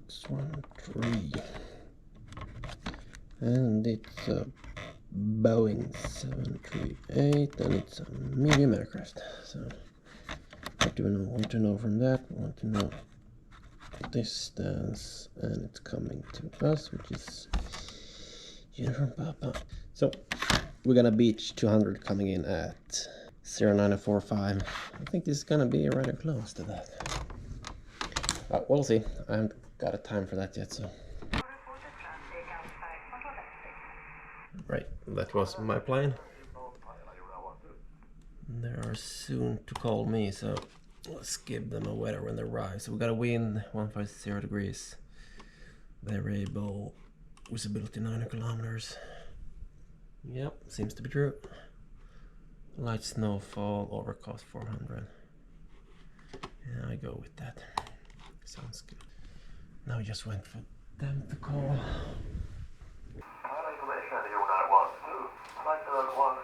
613. And it's a Boeing 738 and it's a medium aircraft. So what do we want to know from that? We want to know distance, and it's coming to us, which is uniform Papa. So we're gonna beach 200 coming in at 0945. I think this is gonna be rather close to that. But we'll see. I haven't got a time for that yet, so. Right, that was my plane. They are soon to call me, so let's give them a weather when they arrive. So we got a wind 150 degrees, variable visibility 90 kilometers. Yep, seems to be true. Light snowfall, overcast 400. Yeah, I go with that. Sounds good. Now we just went for them to call. Information, Unit 12, flight 136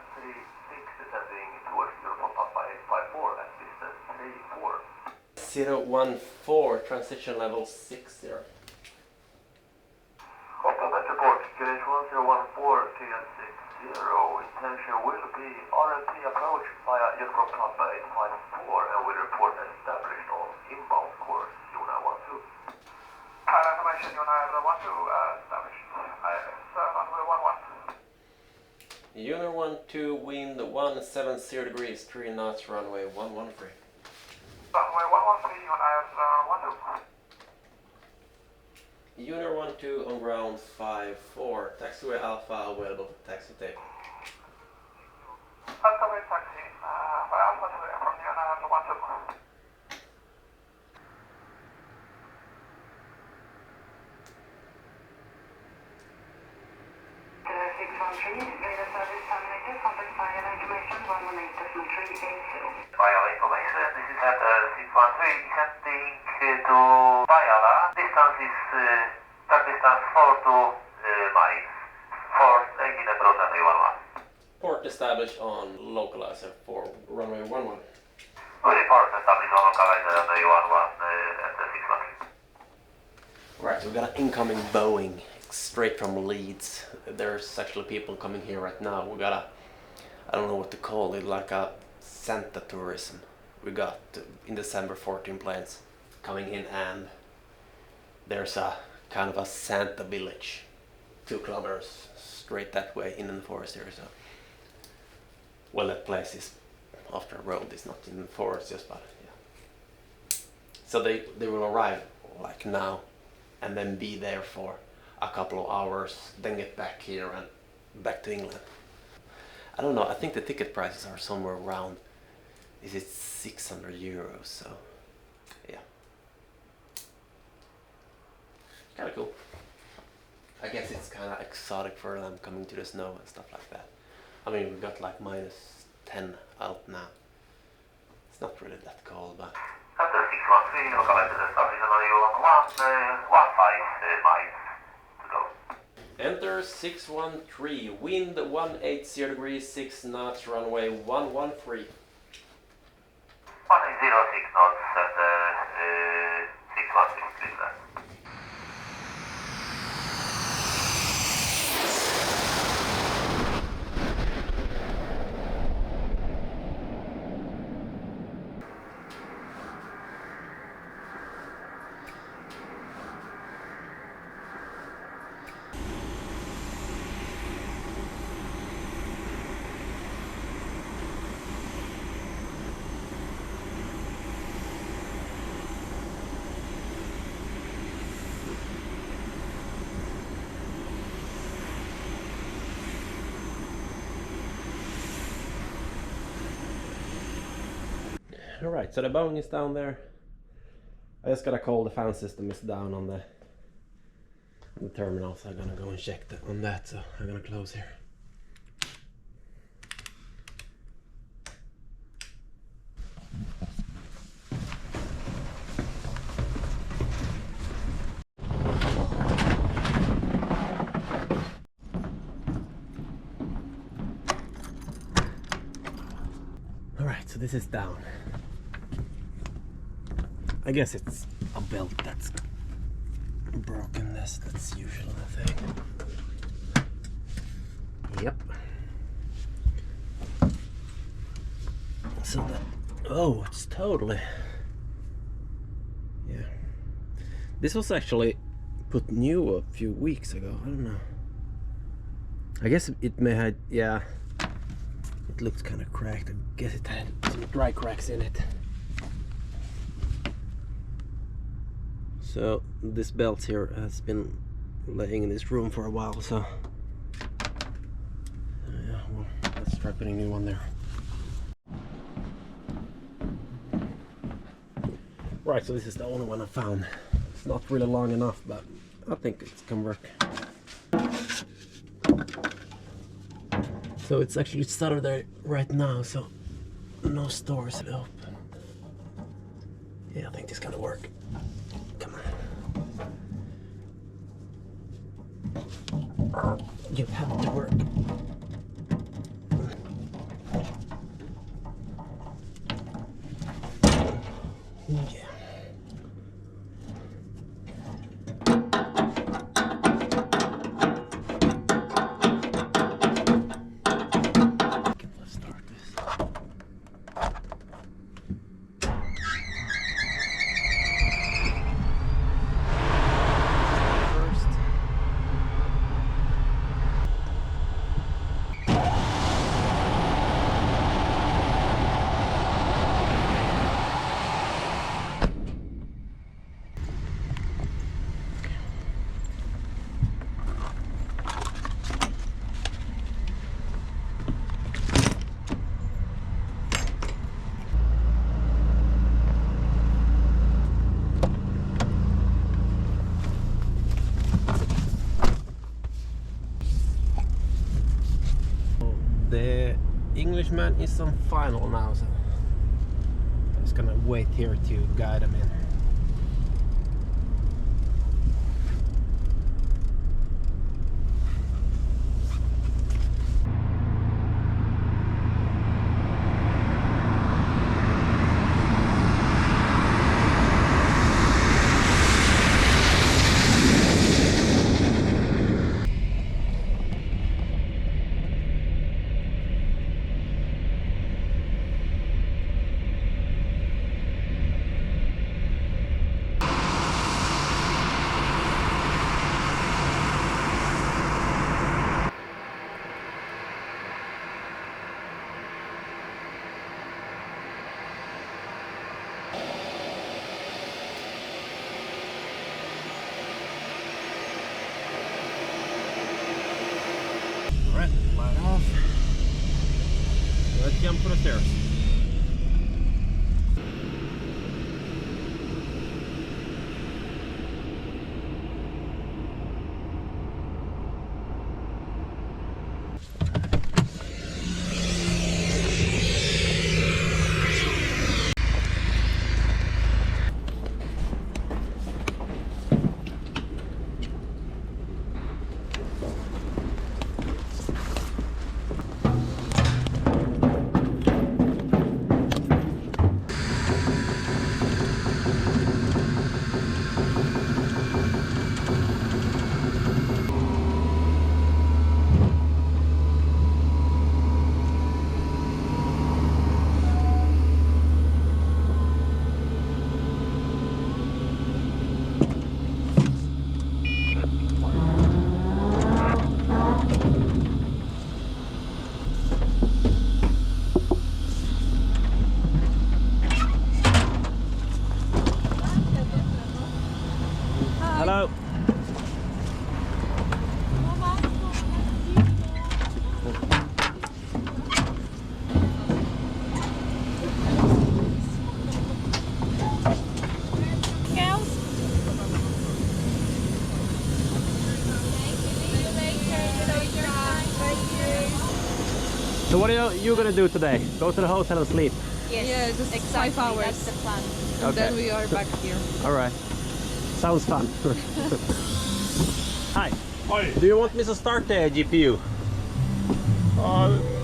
descending towards Uniform Papa 854 at distance 34. 014, transition level 60. Complement report, gauge 1014, TN 60. Intention will be RLT approach via Uniform Papa 854 and will report established on inbound course Unit 12. Information, Unit 12 established. Runway 11. Unit 12, wind 170 degrees, 3 knots, runway 113. Runway 113, Unit 12. Unit 12 on ground 54, taxiway Alpha available for taxi take. Taxiway taxi, Alpha from Unit 12. Radar service terminated. Contact final information 118.380. Viola information, this is at 613, descending to Viola. Distance is, track distance 42 miles. For taking approach at 311. Port established on localizer for runway 11. Report established on localizer at 311 at 613. Right, so we got an incoming Boeing straight from Leeds. There's actually people coming here right now. We got a, I don't know what to call it, like a Santa tourism. We got in December 14 planes coming in, and there's a kind of a Santa village 2 kilometers straight that way in the forest here. So, well, that place is after a road, it's not in the forest, just but yeah. So they will arrive like now and then be there for a couple of hours, then get back here and back to England. I don't know, I think the ticket prices are somewhere around, is it 600 euros, so yeah. Kinda cool. I guess it's kinda exotic for them coming to the snow and stuff like that. I mean, we got like -10 out now. It's not really that cold, but... After 613, localizer established on Unit 15 miles. Enter 613, wind 180 degrees, 6 knots, runway 113. 106 knots at 613, please. Alright, so the Boeing is down there. I just gotta call the fan system is down on the terminal, so I'm gonna go and check on that, so I'm gonna close here. Alright, so this is down. I guess it's a belt that's broken this. That's usually the thing. Yep. So that, oh, it's totally, yeah. This was actually put new a few weeks ago. I don't know. I guess it may have, yeah. It looks kind of cracked. I guess it had some dry cracks in it. So this belt here has been laying in this room for a while, so yeah, well, let's try putting a new one there. Right, so this is the only one I found. It's not really long enough, but I think it can work. So it's actually Saturday right now, so no stores open. Yeah, I think this is gonna work. Come on. You have to work. Yeah. The Englishman is on final now, so I'm just gonna wait here to guide him in. Alright, light off. Let's jump for the stairs. Hello. So what are you gonna do today? Go to the hotel and sleep? Yes, Yeah, just exactly. 5 hours. That's the plan. And Okay. then we are back here. All right. Sounds fun. Hi. Hi. Do you want me to start the GPU?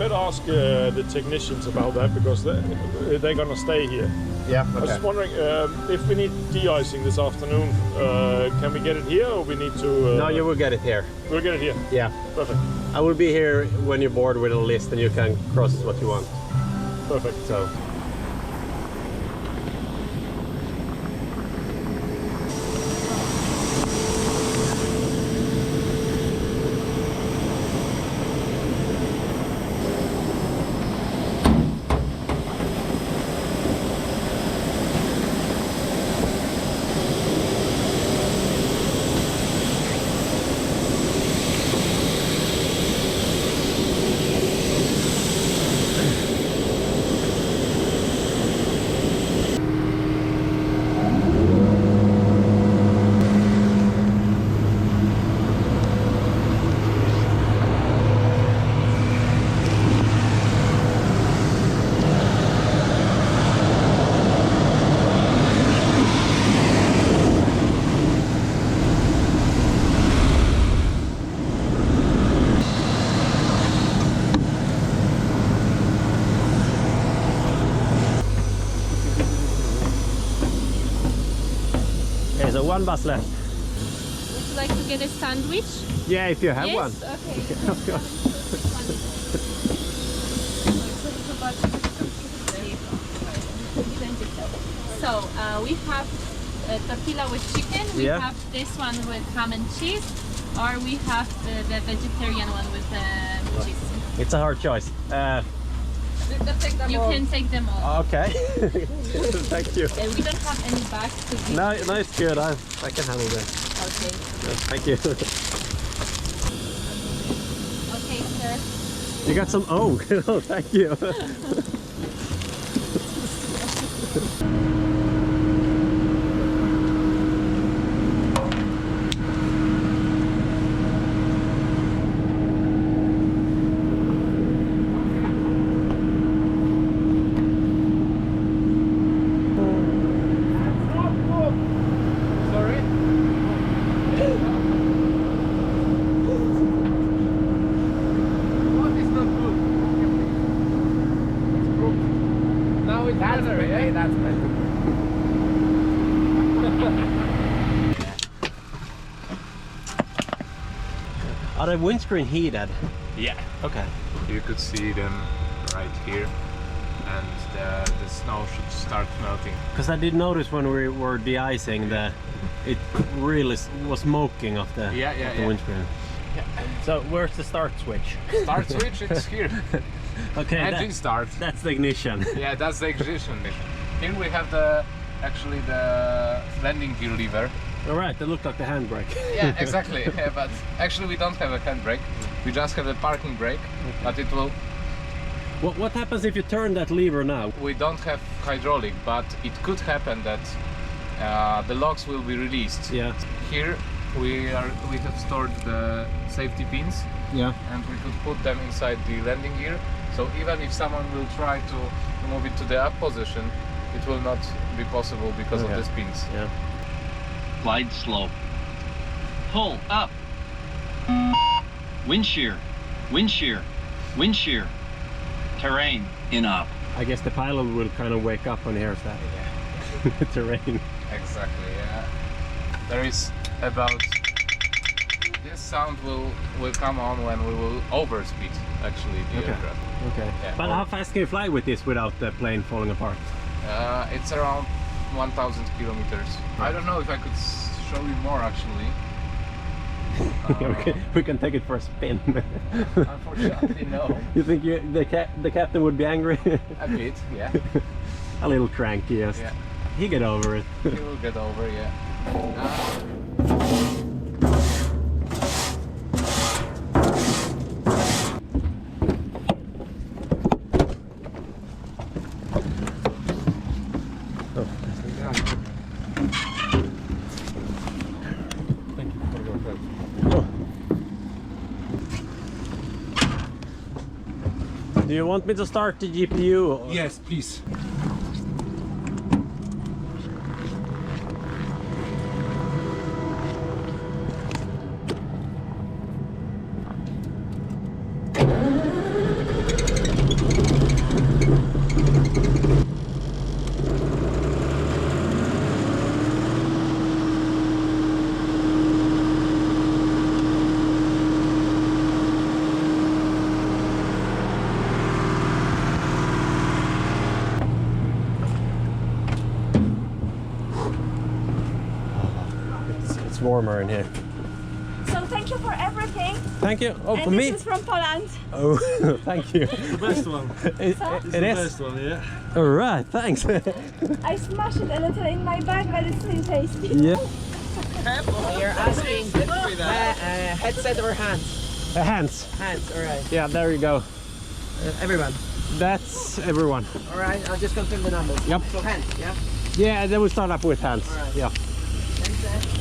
Better ask the technicians about that because they're gonna stay here. Yeah. I was just wondering if we need de-icing this afternoon, can we get it here or we need to... No, you will get it here. We'll get it here? Yeah. Perfect. I will be here when you're bored with a list and you can cross what you want. Perfect. So. Okay, so one bus left. Would you like to get a sandwich? Yeah, if you have one. Yes? Okay. So we have tortilla with chicken, we Yeah. have this one with ham and cheese, or we have the vegetarian one with cheese. It's a hard choice. You can take them all. Okay. Thank you. We don't have any bags to give. No, it's good. I can handle that. Okay. Thank you. Okay, sir. You got some oak. Oh, thank you. Are the windscreen heated? Yeah, Okay. you could see them right here, and the snow should start melting. Because I did notice when we were de-icing that it really was smoking off the, Yeah, off the windscreen. Yeah. So where's the start switch? Start switch, it's here. Okay, Engine start. that's the ignition. Yeah, that's the ignition. Here we have actually the landing gear lever. Alright, that looked like the handbrake. Yeah, exactly. Yeah, but actually we don't have a handbrake. We just have a parking brake, but it will... What happens if you turn that lever now? We don't have hydraulic, but it could happen that the locks will be released. Yeah. Here we have stored the safety pins, Yeah. and we could put them inside the landing gear. So even if someone will try to move it to the up position, it will not be possible because of Okay. these pins. Yeah. Glide slope. Pull up. Wind shear. Wind shear. Wind shear. Terrain. In up. I guess the pilot will kind of wake up when he hears that. Yeah. Terrain. Exactly, yeah. There is about... This sound will come on when we will overspeed, actually, the Okay. aircraft. Okay. Yeah. But how fast can you fly with this without the plane falling apart? It's around 1,000 kilometers. I don't know if I could show you more, actually. We can take it for a spin. Unfortunately, no. You think the captain would be angry? A bit, yeah. A little cranky, yes. Yeah. He get over it. He will get over, yeah. Do you want me to start the GPU? Or? Yes, please. warmer in here. So thank you for everything. Thank you. Oh, and for this me? is from Poland. Oh, thank you. The best one. It The is. best one, yeah. All right, thanks. I smashed it a little in my bag, but it's still tasty. Yeah. You're asking headset or hands? Hands. Hands, alright. Yeah, there you go. Everyone. That's everyone. Alright, I'll just confirm the numbers. Yep. So hands, yeah? Yeah, then we start up with hands. All right. Yeah. Thanks,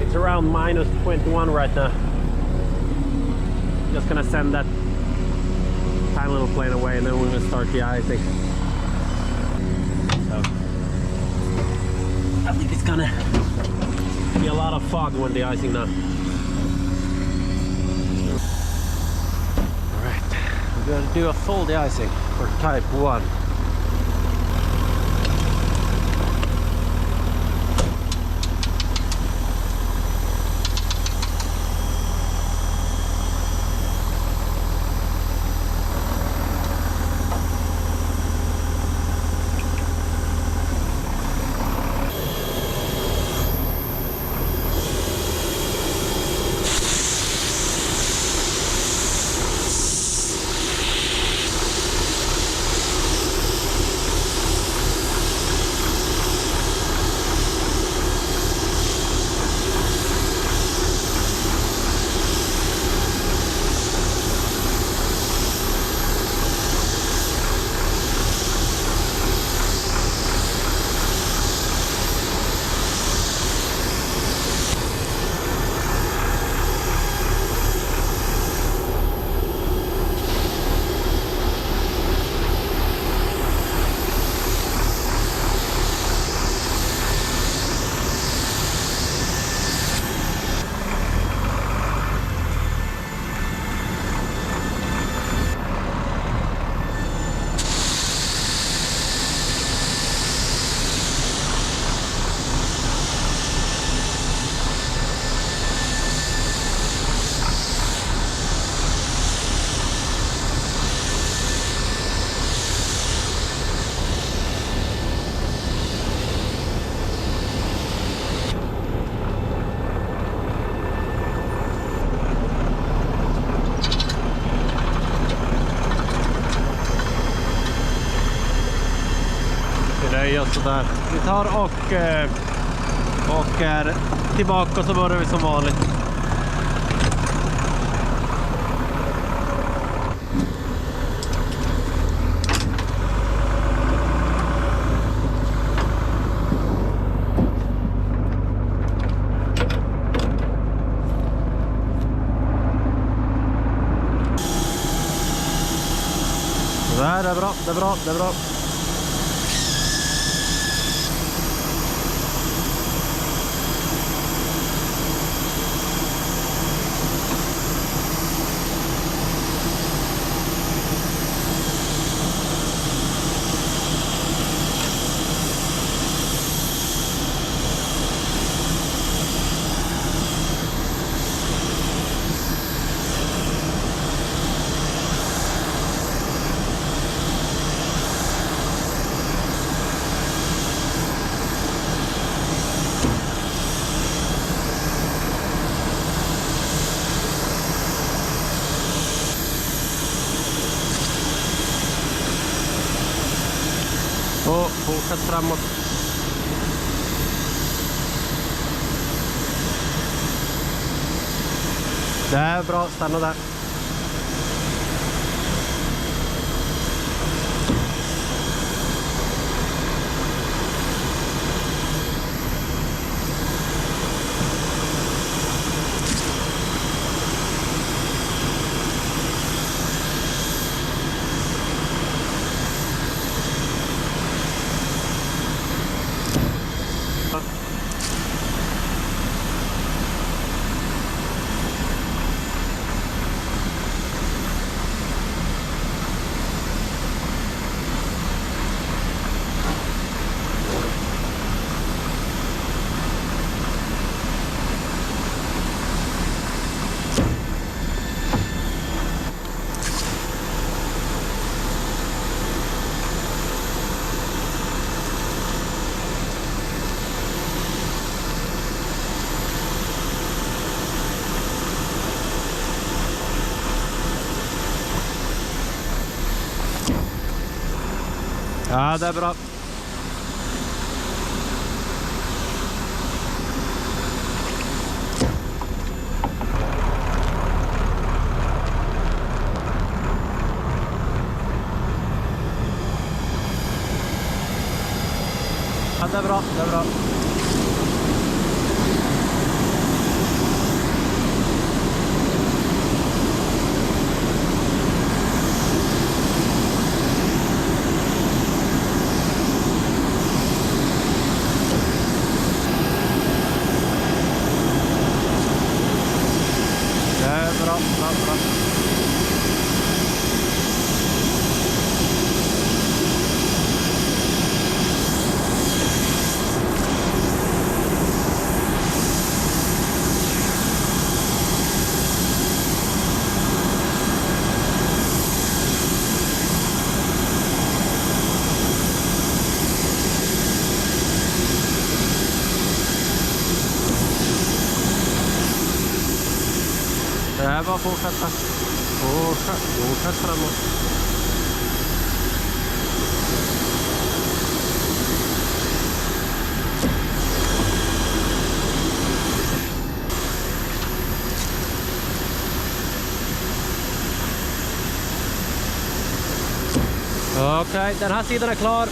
It's around -21 right now. Just gonna send that tiny little plane away and then we're gonna start the icing. So I think it's gonna be a lot of fog when the icing now. Alright, we're gonna do a full de-icing for type 1. Och sådär. Vi tar och åker tillbaka och så börjar vi som vanligt. Där, det är bra, det är bra, det är bra. Och fortsätt framåt. Det är bra, stanna där. Ja, det är bra. Ja, det är bra, det är bra. Bra. Det här bara fortsätta. Fortsätt framåt. Okej, den här sidan är klar.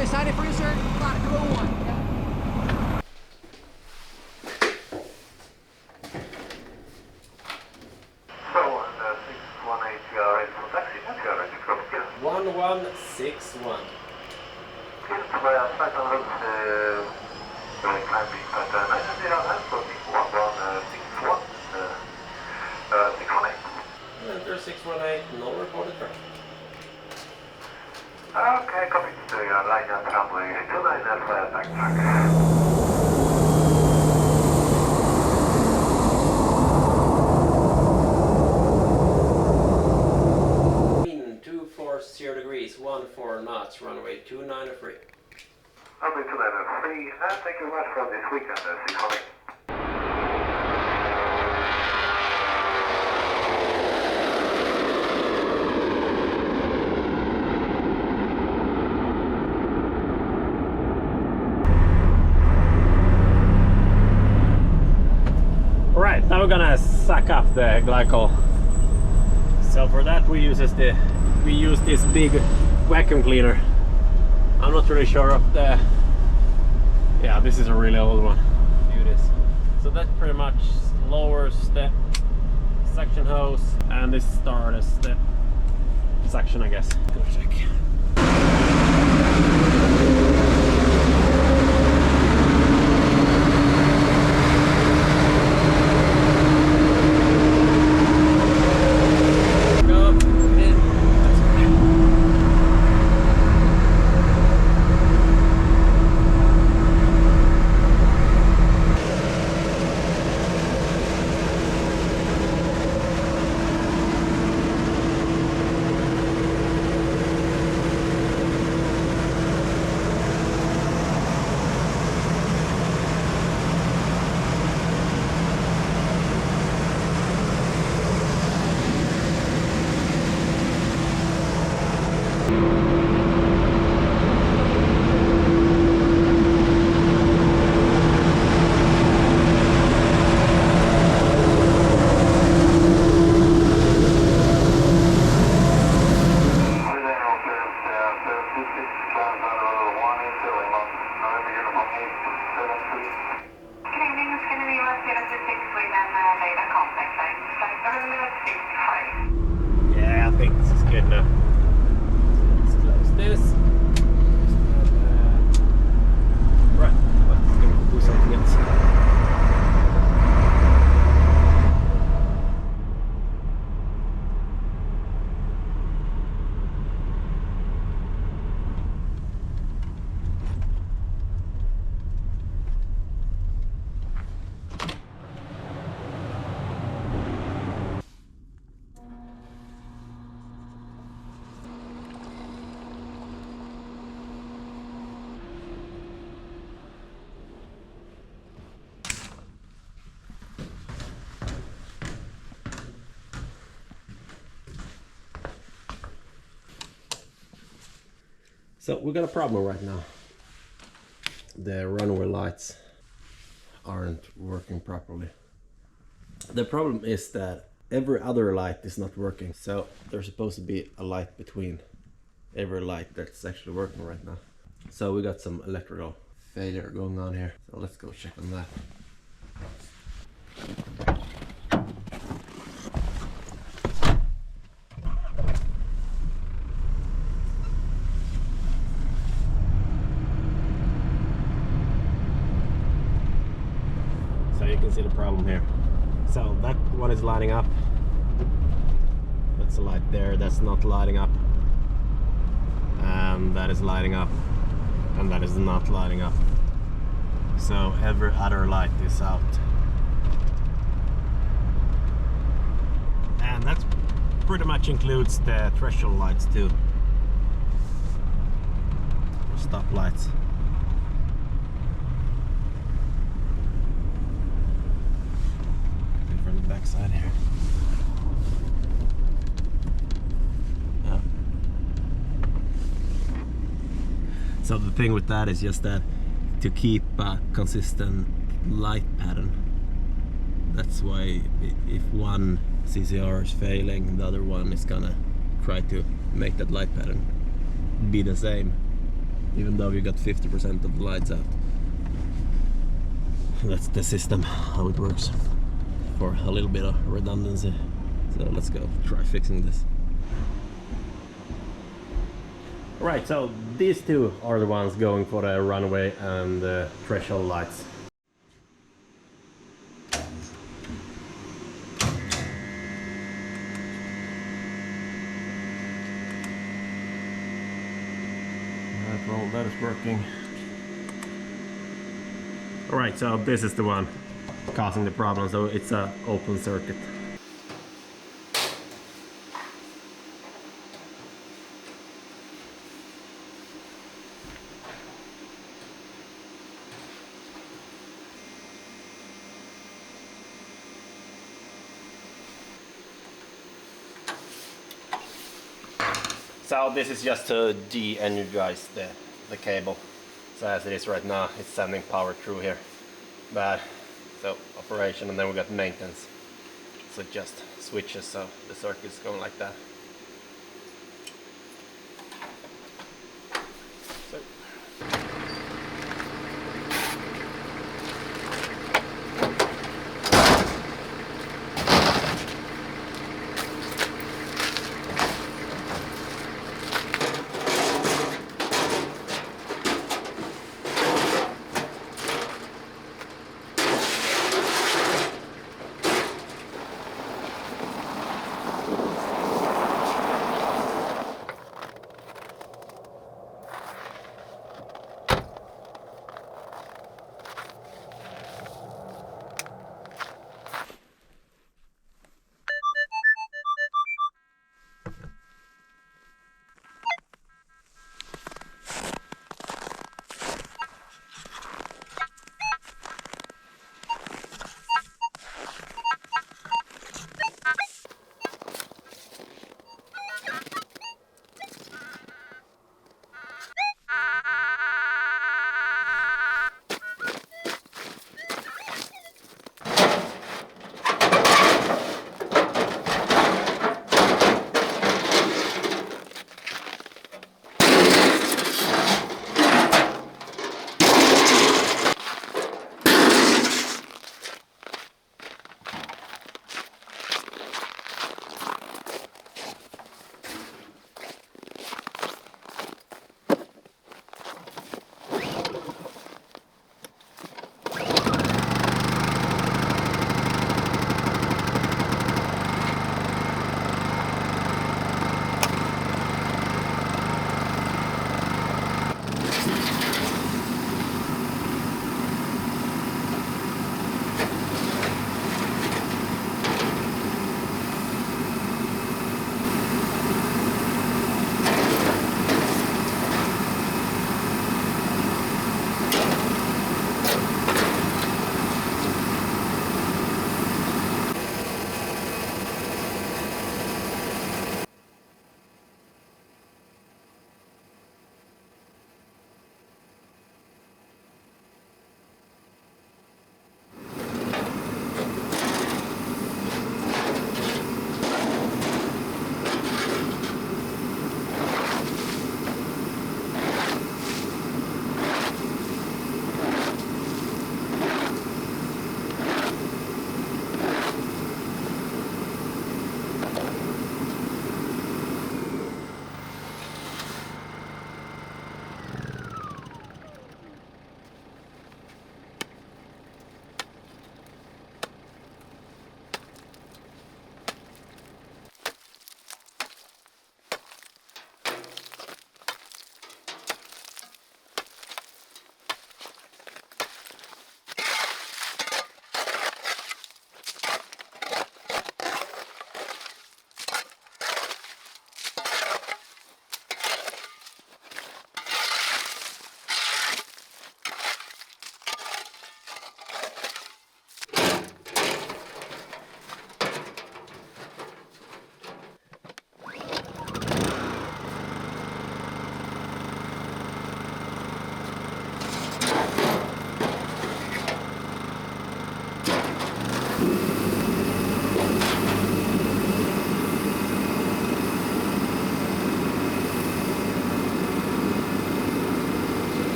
Excited for you, sir? Come on. So, 618, you are ready for taxi. You are ready to drop here. 1161. Please, flight en route, climbing pattern 900 and floating 1161, 618. Enter 618, no reported track. Okay, copy. So you are line up runway 29 and backtrack. 240 degrees, 14 knots, runway 293. Runway 293, thank you very much for this weekend, 618. Alright, now we're gonna suck up the glycol. So for that we use this big vacuum cleaner. I'm not really sure of the... Yeah, this is a really old one. Do this. So that pretty much lowers the suction hose, and this starts the suction, I guess. Go check. Yeah, I think this is good now. Let's close this. So we got a problem right now. The runway lights aren't working properly. The problem is that every other light is not working, so there's supposed to be a light between every light that's actually working right now. So we got some electrical failure going on here, so let's go check on that. So you can see the problem here. So that one is lighting up. That's a light there, that's not lighting up. And that is lighting up. And that is not lighting up. So every other light is out. And that pretty much includes the threshold lights too. Stop lights. From the back side here. Yeah. So the thing with that is just that to keep a consistent light pattern. That's why if one CCR is failing, the other one is gonna try to make that light pattern be the same, even though you got 50% of the lights out. That's the system, how it works, for a little bit of redundancy. So let's go try fixing this. Right, so these two are the ones going for the runway and the threshold lights. Right, well, that is working. Alright, so this is the one causing the problem, so it's an open circuit. So this is just to de-energize the cable. So as it is right now, it's sending power through here. But so operation, and then we got maintenance. So it just switches, so the circuit's going like that. So.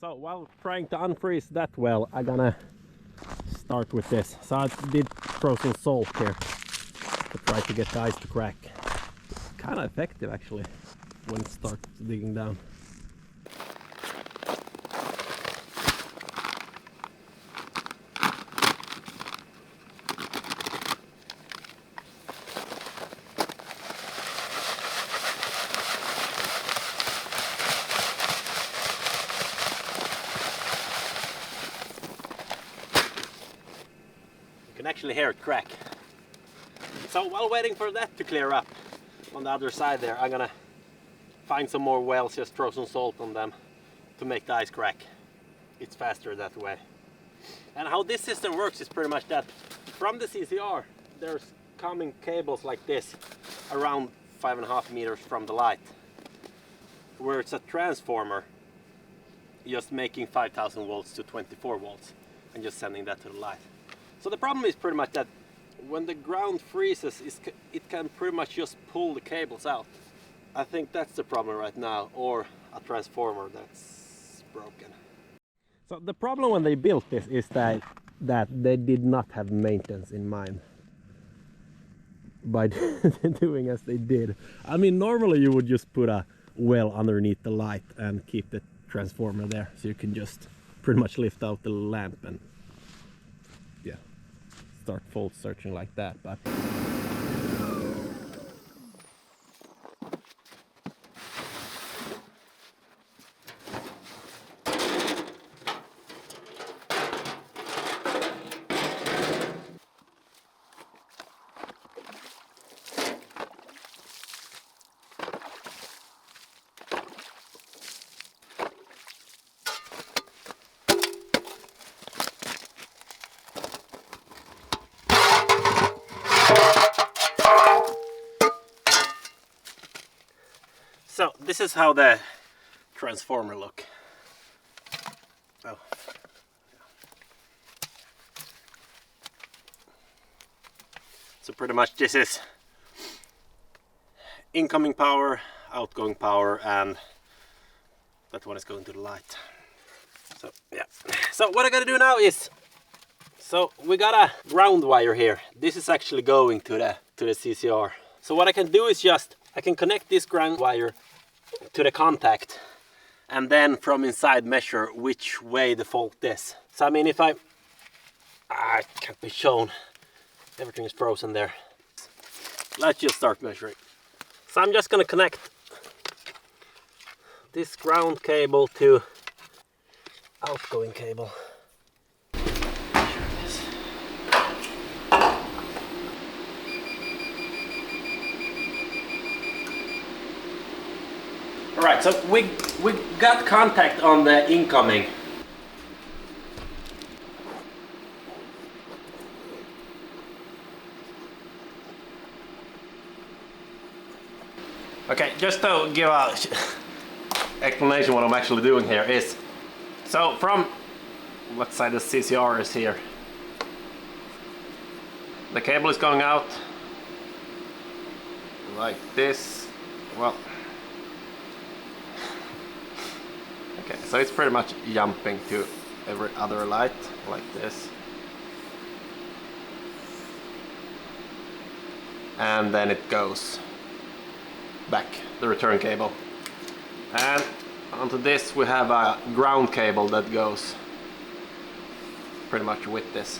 So while trying to unfreeze that well, I'm gonna start with this. So I did throw some salt here to try to get the ice to crack. It's kind of effective actually when it starts digging down. You can actually hear it crack. So while waiting for that to clear up on the other side there, I'm gonna find some more wells, just throw some salt on them to make the ice crack. It's faster that way. And how this system works is pretty much that from the CCR there's coming cables like this around 5.5 meters from the light, where it's a transformer just making 5000 volts to 24 volts and just sending that to the light. So the problem is pretty much that when the ground freezes, it can pretty much just pull the cables out. I think that's the problem right now, or a transformer that's broken. So the problem when they built this is that they did not have maintenance in mind by doing as they did. I mean, normally you would just put a well underneath the light and keep the transformer there, so you can just pretty much lift out the lamp and yeah, start fault searching like that. But so this is how the transformer look. Oh. So pretty much this is incoming power, outgoing power, and that one is going to the light. So yeah. So what I gotta do now is, so we got a ground wire here. This is actually going to the CCR. So what I can do is just I can connect this ground wire to the contact and then from inside measure which way the fault is. So I mean, if it can't be shown, everything is frozen there. Let's just start measuring. So I'm just gonna connect this ground cable to outgoing cable. Alright, so we got contact on the incoming. Okay, just to give a explanation what I'm actually doing here is, so from, let's say the CCR is here. The cable is going out like this. Well, okay, so it's pretty much jumping to every other light like this. And then it goes back, the return cable. And onto this we have a ground cable that goes pretty much with this.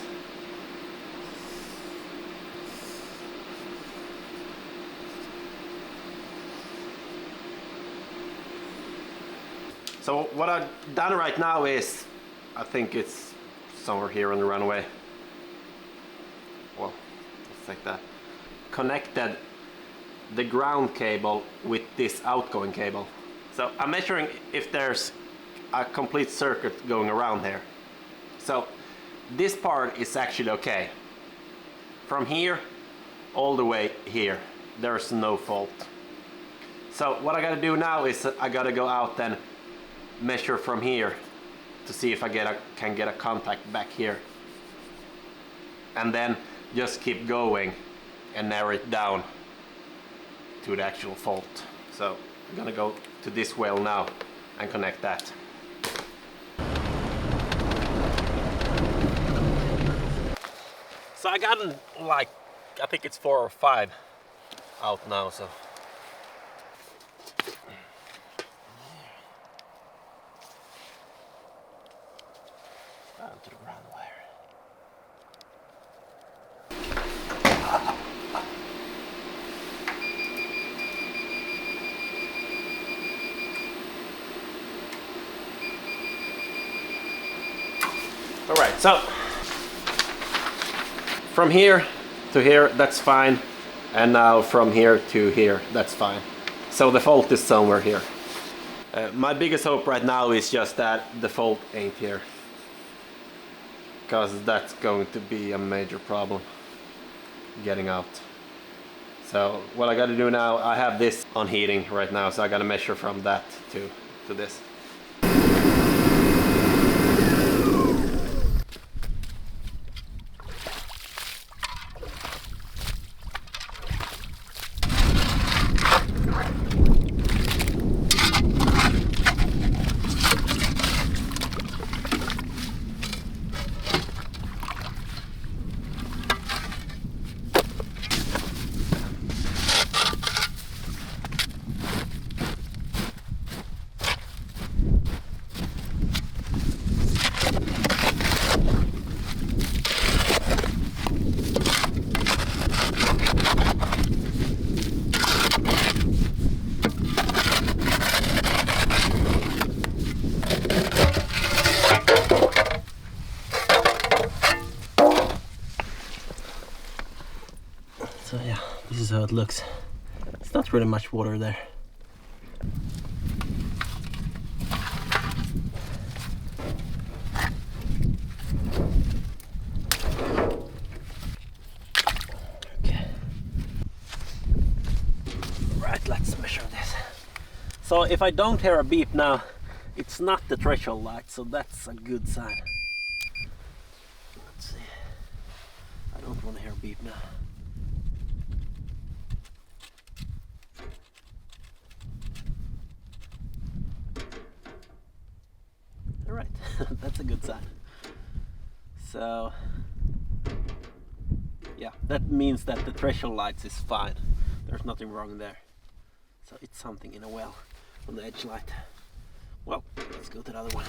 So what I've done right now is, I think it's somewhere here on the runway. Well, let's take that. Connected the ground cable with this outgoing cable. So I'm measuring if there's a complete circuit going around here. So this part is actually okay. From here all the way here, there's no fault. So what I gotta do now is I gotta go out and measure from here to see if I can get a contact back here. And then just keep going and narrow it down to the actual fault. So I'm gonna go to this well now and connect that. So I got like, I think it's 4 or 5 out now, so. Down to the runway. All right, so from here to here, that's fine. And now from here to here, that's fine. So the fault is somewhere here. My biggest hope right now is just that the fault ain't here. Because that's going to be a major problem getting out. So what I gotta do now, I have this on heating right now, so I gotta measure from that to this. So yeah, this is how it looks. It's not really much water there. Okay. Right, let's measure this. So if I don't hear a beep now, it's not the threshold light, so that's a good sign. Let's see. I don't want to hear a beep now. Alright, that's a good sign. So, yeah, that means that the threshold lights is fine. There's nothing wrong there. So it's something in a well on the edge light. Well, let's go to the other one.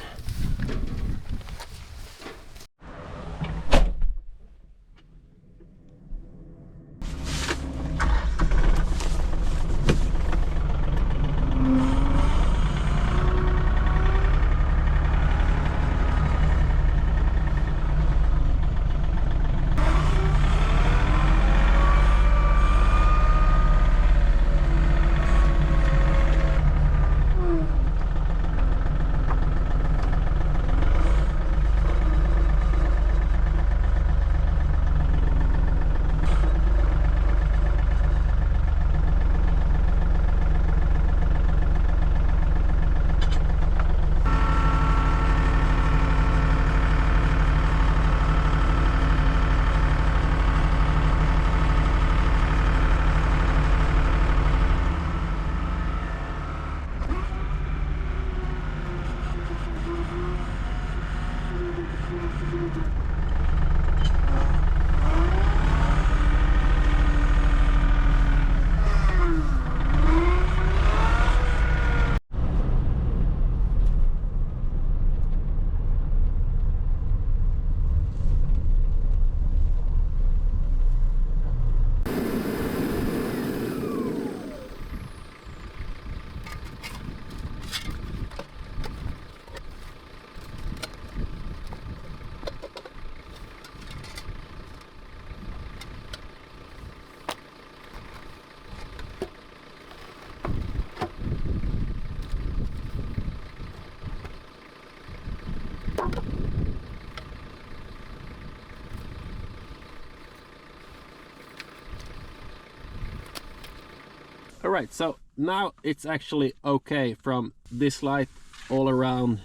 Alright, so now it's actually okay from this light all around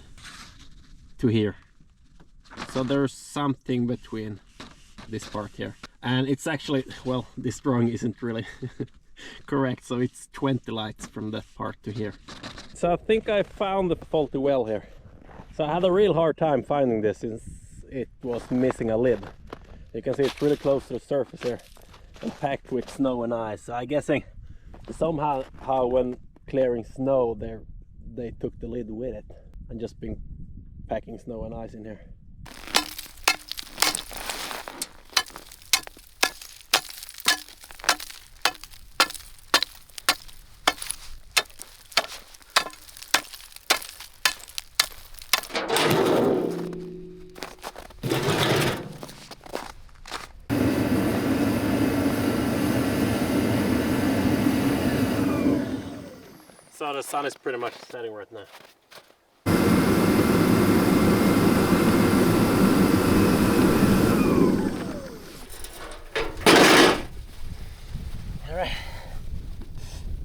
to here. So there's something between this part here. And it's actually, well, this drawing isn't really correct, so it's 20 lights from that part to here. So I think I found the faulty well here. So I had a real hard time finding this since it was missing a lid. You can see it's really close to the surface here and packed with snow and ice. So I'm guessing somehow when clearing snow they took the lid with it and just been packing snow and ice in here. So the sun is pretty much setting right now. Alright.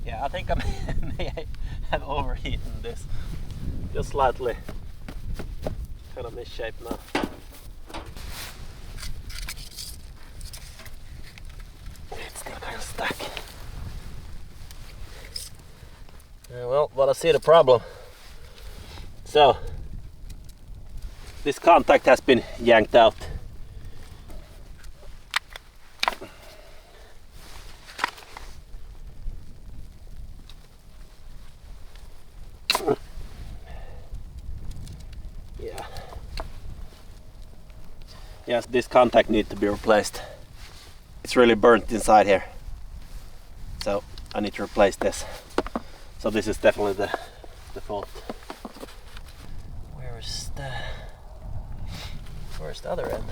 Yeah, I think I may have overheated this. Just slightly kind of misshape now. It's still kind of stuck. Well, but I see the problem. So, this contact has been yanked out. Yeah. Yes, this contact needs to be replaced. It's really burnt inside here. So, I need to replace this. So this is definitely the fault. Where's the other end?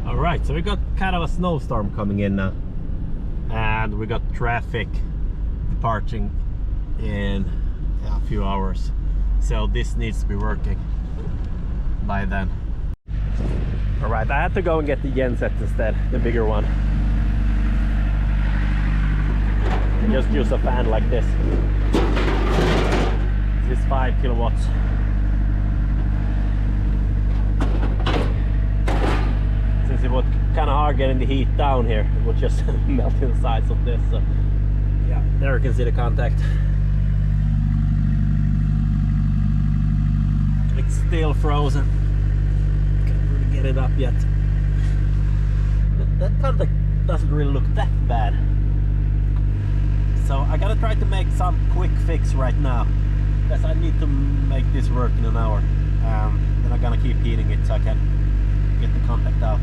Alright, so we got kind of a snowstorm coming in now. And we got traffic departing in a few hours. So this needs to be working by then. Alright, I had to go and get the genset instead, the bigger one. Just use a fan like this. This is 5 kilowatts. Since it was kind of hard getting the heat down here, it would just melt in the sides of this. So yeah, there you can see the contact. It's still frozen. Can't really get it up yet. That contact doesn't really look that bad. So I gotta try to make some quick fix right now, because I need to make this work in an hour. Then I'm gonna keep heating it so I can get the contact out.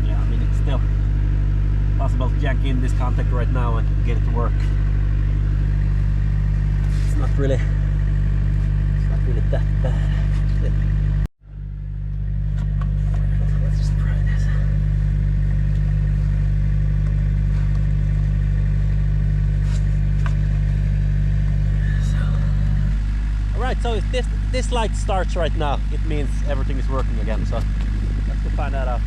Yeah, I mean it's still possible to jack in this contact right now and get it to work. It's not really that bad. Let's just try this. Alright, so if this light starts right now, it means everything is working again, so let's go find that out.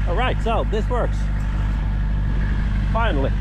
Alright, so this works. Finally.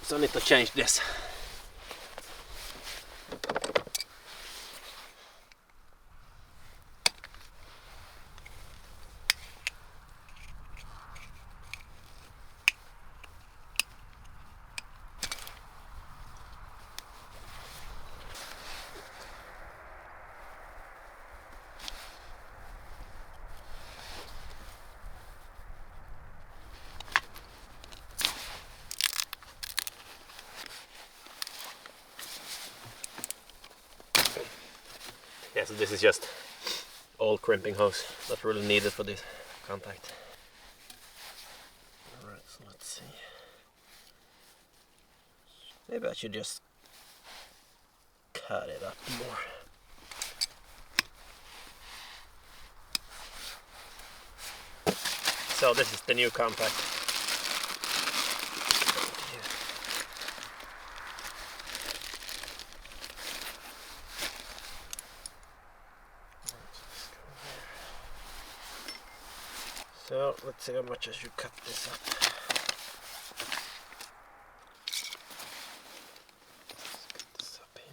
So I need to change this. Yeah, so this is just old crimping hose, not really needed for this contact. Alright, so let's see. Maybe I should just cut it up more. So this is the new contact. So let's see how much I should cut this up. Let's cut this up here.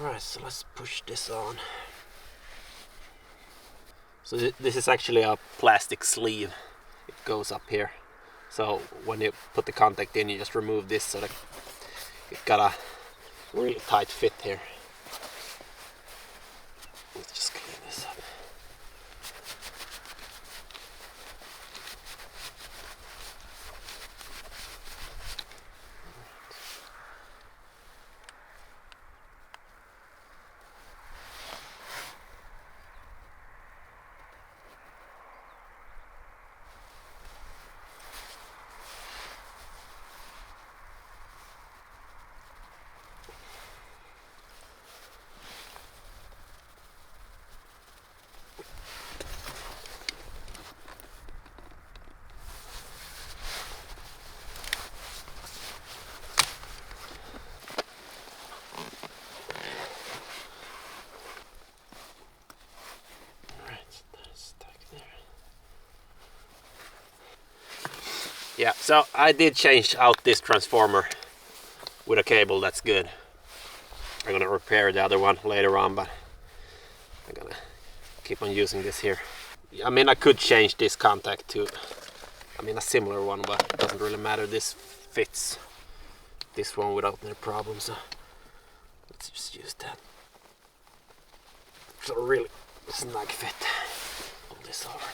Alright, so let's push this on. So this is actually a plastic sleeve. It goes up here. So when you put the contact in, you just remove this so that it got a really tight fit here. Let's just clean this up. Yeah, so I did change out this transformer with a cable, that's good. I'm gonna repair the other one later on, but I'm gonna keep on using this here. I mean, I could change this contact to, a similar one, but it doesn't really matter. This fits this one without any problem, so let's just use that. So really snug fit. Pull this over now.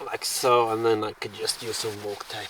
Like so, and then I could just use some bulk tape.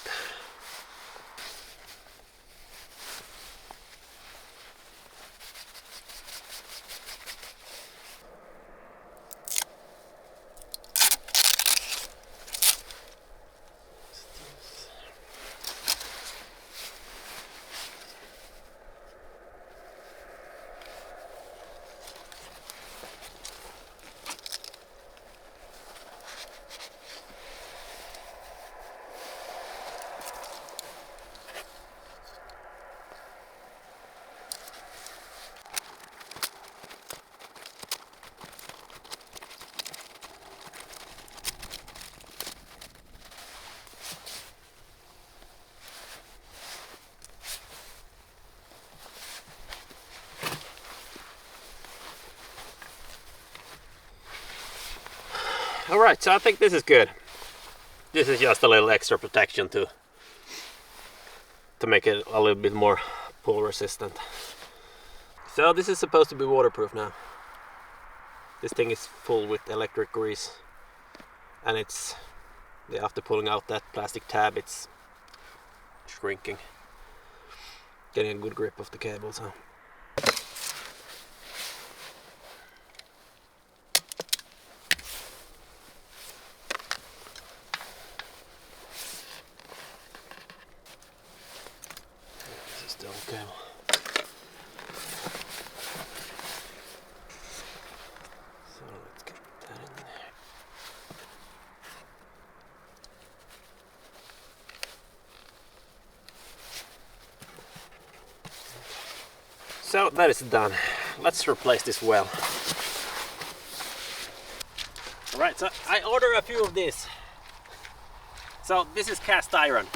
Alright, so I think this is good. This is just a little extra protection to make it a little bit more pull resistant. So this is supposed to be waterproof now. This thing is full with electric grease, and it's, after pulling out that plastic tab, it's shrinking, getting a good grip of the cable. So this is still cable. So let's get that in there. So that is done. Let's replace this well. Alright, so I ordered a few of these. So this is cast iron.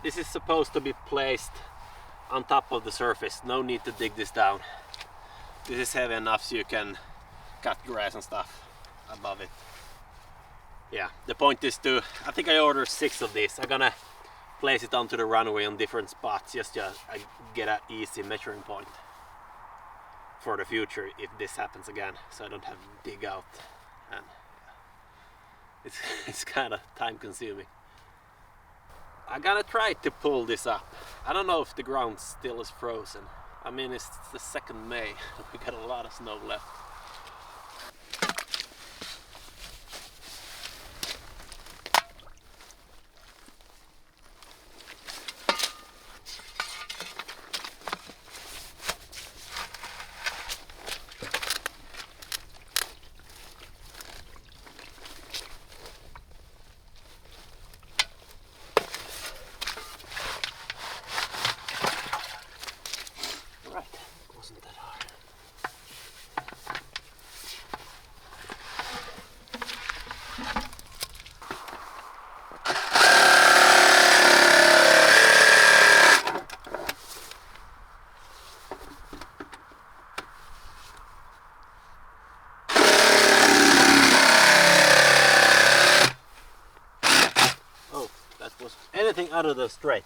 This is supposed to be placed on top of the surface. No need to dig this down. This is heavy enough so you can cut grass and stuff above it. Yeah, the point is to, I think I ordered 6 of these. I'm gonna place it onto the runway on different spots just to get an easy measuring point for the future if this happens again, so I don't have to dig out, and it's kind of time consuming. I'm gonna try to pull this up. I don't know if the ground still is frozen. I mean, it's the 2nd May. We got a lot of snow left. Anything out of the straight.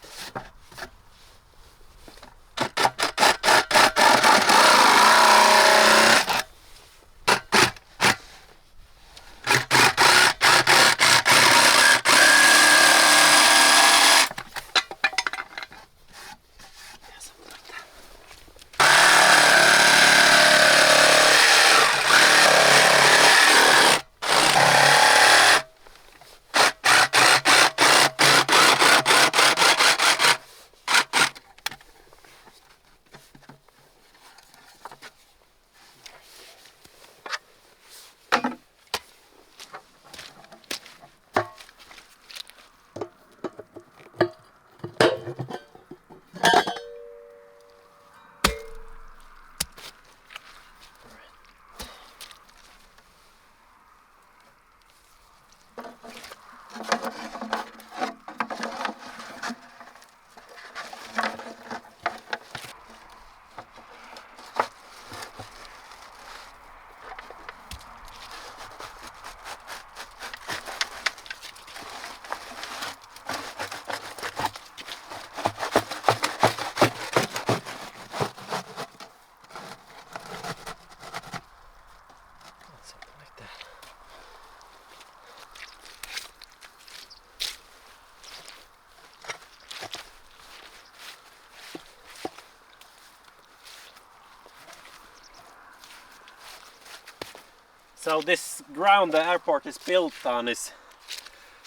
So this ground the airport is built on is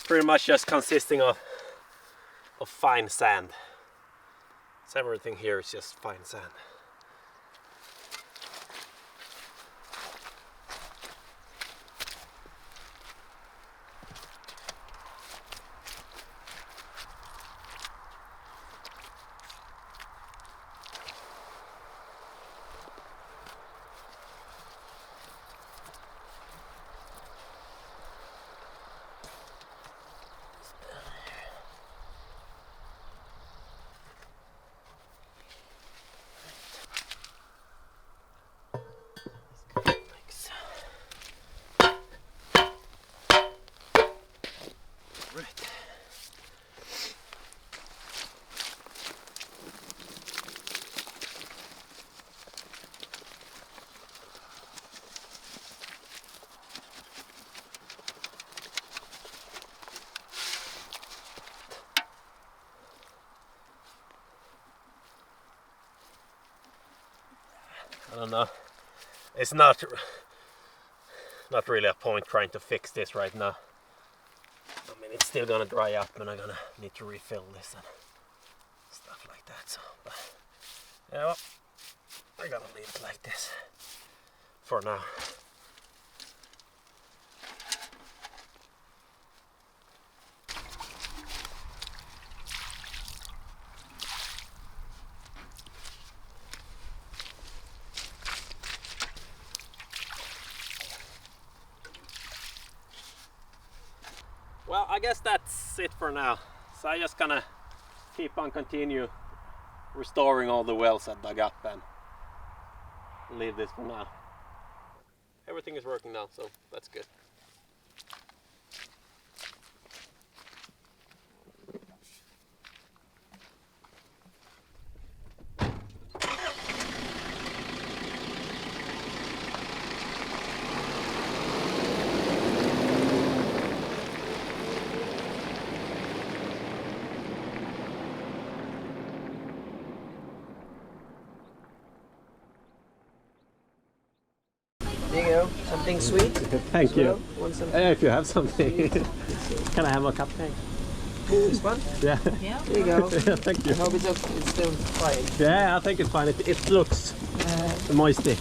pretty much just consisting of fine sand. So everything here is just fine sand. I don't know. It's not really a point trying to fix this right now. I mean, it's still gonna dry up and I'm gonna need to refill this and stuff like that. So, but yeah, well, I'm gonna leave it like this for now. Well, I guess that's it for now. So I'm just gonna keep on continue restoring all the wells I dug up and leave this for now. Everything is working now, so that's good. There you go. Something sweet. Thank you. Want some? If you have something. Can I have a cupcake? This one? Yeah. There you go. Yeah, thank you. I hope it's still fine. Yeah, I think it's fine. It looks moisty.